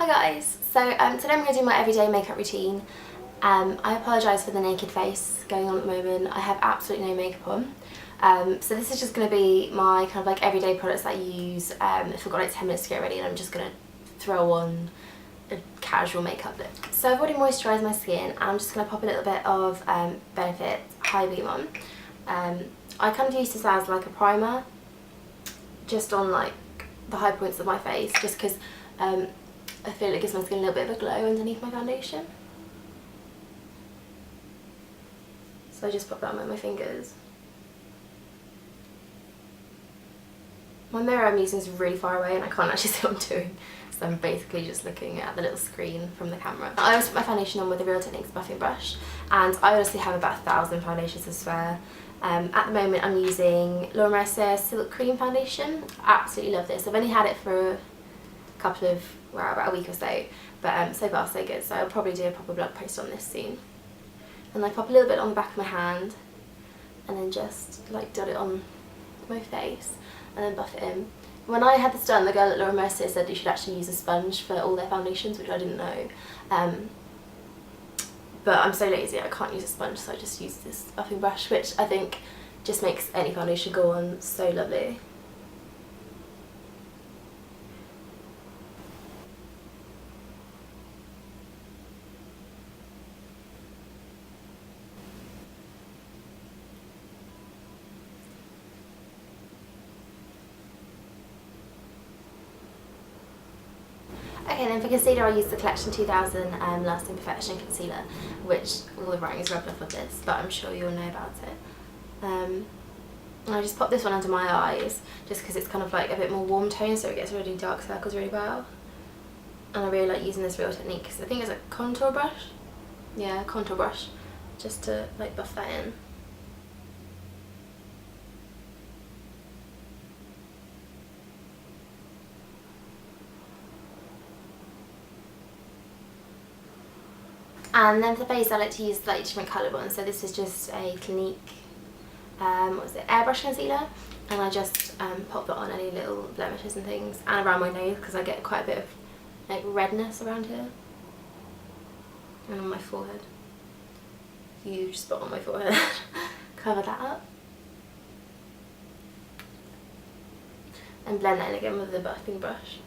Hi guys, so today I'm going to do my everyday makeup routine. I apologise for the naked face going on at the moment. I have absolutely no makeup on. So this is just going to be my kind of like everyday products that I use if I've got like 10 minutes to get ready and I'm just going to throw on a casual makeup look. So I've already moisturised my skin and I'm just going to pop a little bit of Benefit High Beam on. I kind of use this as like a primer just on like the high points of my face, just because I feel it gives my skin a little bit of a glow underneath my foundation. So I just pop that on my fingers. My mirror I'm using is really far away and I can't actually see what I'm doing, so I'm basically just looking at the little screen from the camera. I always put my foundation on with the Real Techniques buffing brush, and I honestly have about 1,000 foundations to spare. At the moment I'm using Mercier Silk Cream foundation. I absolutely love this. I've only had it for a couple of, well, about a week or so, but so far so good, so I'll probably do a proper blog post on this soon. And I pop a little bit on the back of my hand and then just like dot it on my face and then buff it in. When I had this done, the girl at Laura Mercier said you should actually use a sponge for all their foundations, which I didn't know. But I'm so lazy I can't use a sponge, so I just use this buffing brush, which I think just makes any foundation go on so lovely. Okay, then for concealer I use the Collection 2000 Lasting Perfection Concealer, which all the writing is rubbed off of this, but I'm sure you'll know about it. And I just pop this one under my eyes, just because it's kind of like a bit more warm tone, so it gets rid of dark circles really well. And I really like using this Real Technique, because I think it's a contour brush. Yeah, contour brush, just to like buff that in. And then for the base I like to use slightly different coloured ones, so this is just a Clinique, Airbrush concealer, and I just pop it on any little blemishes and things, and around my nose because I get quite a bit of like redness around here, and on my forehead. Huge spot on my forehead. Cover that up. And blend that in again with the buffing brush.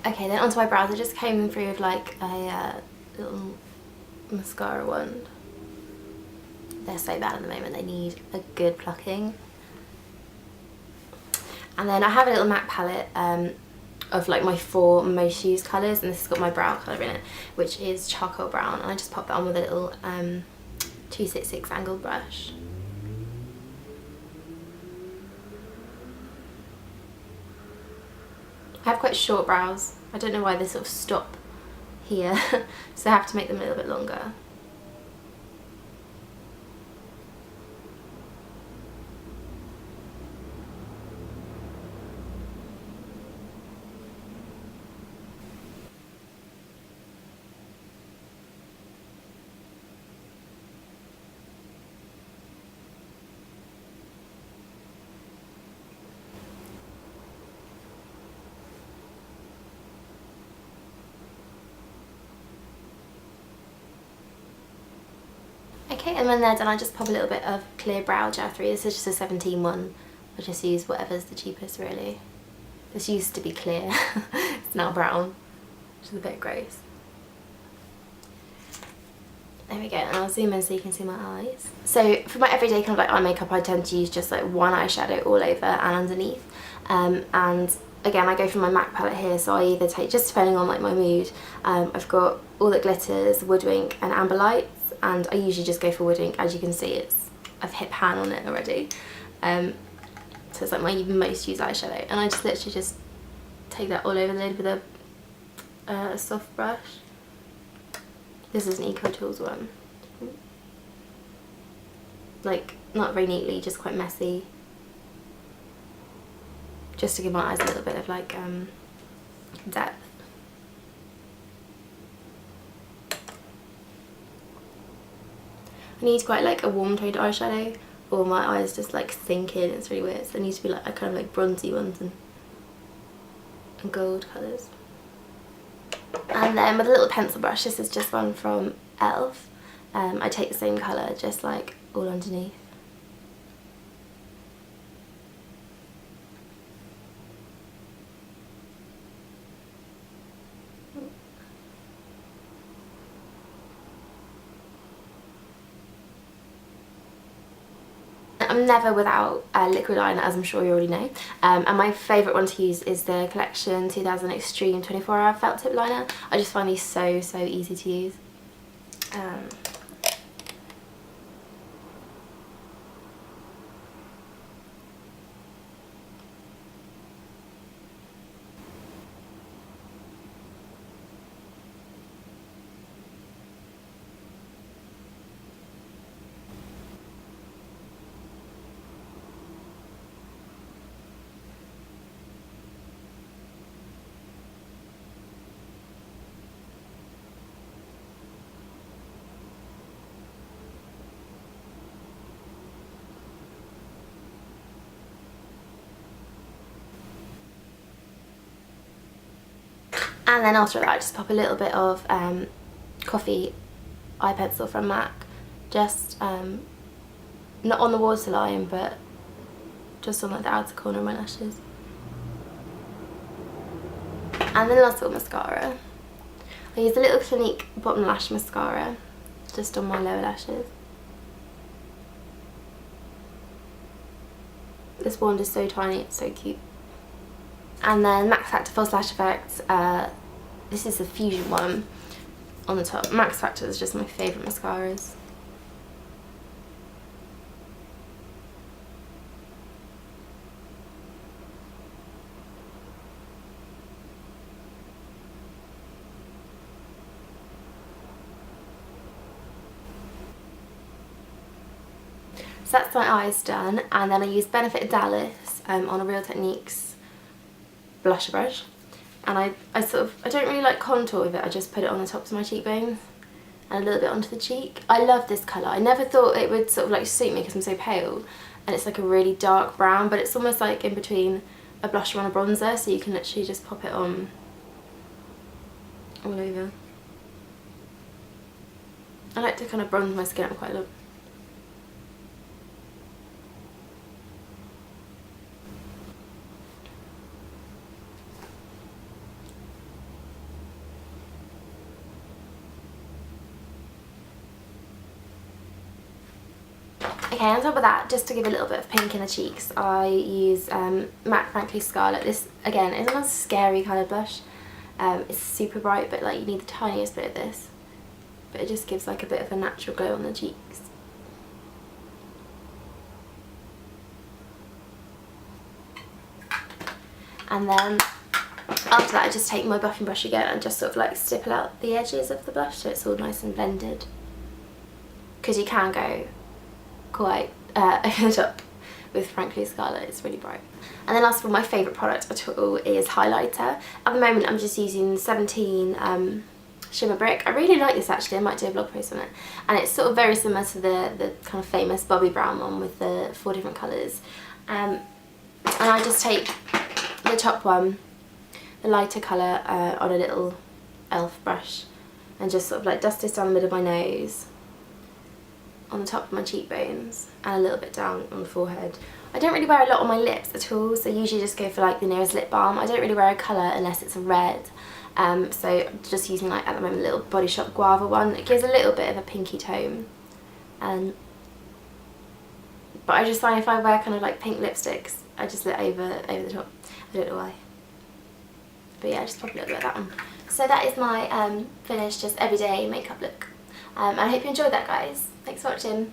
Okay, then onto my brows. I just came through with like a little mascara wand. They're so bad at the moment, they need a good plucking. And then I have a little MAC palette of like my 4 most used colours, and this has got my brow colour in it, which is charcoal brown, and I just pop that on with a little 266 angled brush. I have quite short brows. I don't know why they sort of stop here, so I have to make them a little bit longer. Okay, and when they're done I just pop a little bit of clear brow gel through. This is just a 17 one. I just use whatever's the cheapest really. This used to be clear, it's now brown, which is a bit gross. There we go, and I'll zoom in so you can see my eyes. So for my everyday kind of like eye makeup I tend to use just like one eyeshadow all over and underneath. And again I go for my MAC palette here, so I either take, just depending on like my mood, I've got All That Glitters, Woodwinked and Amber Lights. And I usually just go for Woodwinked. As you can see, I've hit pan on it already. So it's like my most used eyeshadow. And I just literally just take that all over the lid with a soft brush. This is an EcoTools one. Like, not very neatly, just quite messy. Just to give my eyes a little bit of like depth. I need quite like a warm toned eyeshadow, or my eyes just like sink in. It's really weird. So they need to be like a kind of like bronzy ones and gold colours. And then with a little pencil brush, this is just one from e.l.f. I take the same colour, just like all underneath. I'm never without a liquid liner, as I'm sure you already know, and my favourite one to use is the Collection 2000 Extreme 24-hour felt tip liner. I just find these so easy to use. And then after that, I just pop a little bit of coffee eye pencil from MAC, just not on the waterline, but just on like the outer corner of my lashes. And then last of all, mascara. I use a little Clinique bottom lash mascara just on my lower lashes. This wand is so tiny, it's so cute. And then Max Factor False Lash Effect. This is the Fusion one on the top. Max Factor is just my favourite mascaras. So that's my eyes done, and then I use Benefit Dallas on a Real Techniques blusher brush, and I don't really like contour with it. I just put it on the tops of my cheekbones and a little bit onto the cheek. I love this colour. I never thought it would sort of like suit me because I'm so pale, and it's like a really dark brown, but it's almost like in between a blusher and a bronzer, so you can literally just pop it on all over. I like to kind of bronze my skin up quite a lot. Okay, on top of that, just to give a little bit of pink in the cheeks, I use MAC Frankly Scarlet. This, again, is not a scary coloured blush. It's super bright, but like you need the tiniest bit of this. But it just gives like a bit of a natural glow on the cheeks. And then after that, I just take my buffing brush again and just sort of like stipple out the edges of the blush so it's all nice and blended. Because you can go quite over the top with Frankly Scarlet, it's really bright. And then last of all, my favourite product at all is highlighter. At the moment I'm just using 17 Shimmer Brick. I really like this actually, I might do a blog post on it. And it's sort of very similar to the kind of famous Bobby Brown one with the 4 different colours. And I just take the top one, the lighter colour, on a little e.l.f. brush and just sort of like dust this down the middle of my nose, on the top of my cheekbones, and a little bit down on the forehead. I don't really wear a lot on my lips at all, so I usually just go for like the nearest lip balm. I don't really wear a colour unless it's a red, so I'm just using like at the moment a little Body Shop Guava one. It gives a little bit of a pinky tone, but I just find if I wear kind of like pink lipsticks, I just lit over the top. I don't know why, but yeah, just pop a little bit of that on. So that is my finished just everyday makeup look. I hope you enjoyed that, guys. Thanks for watching.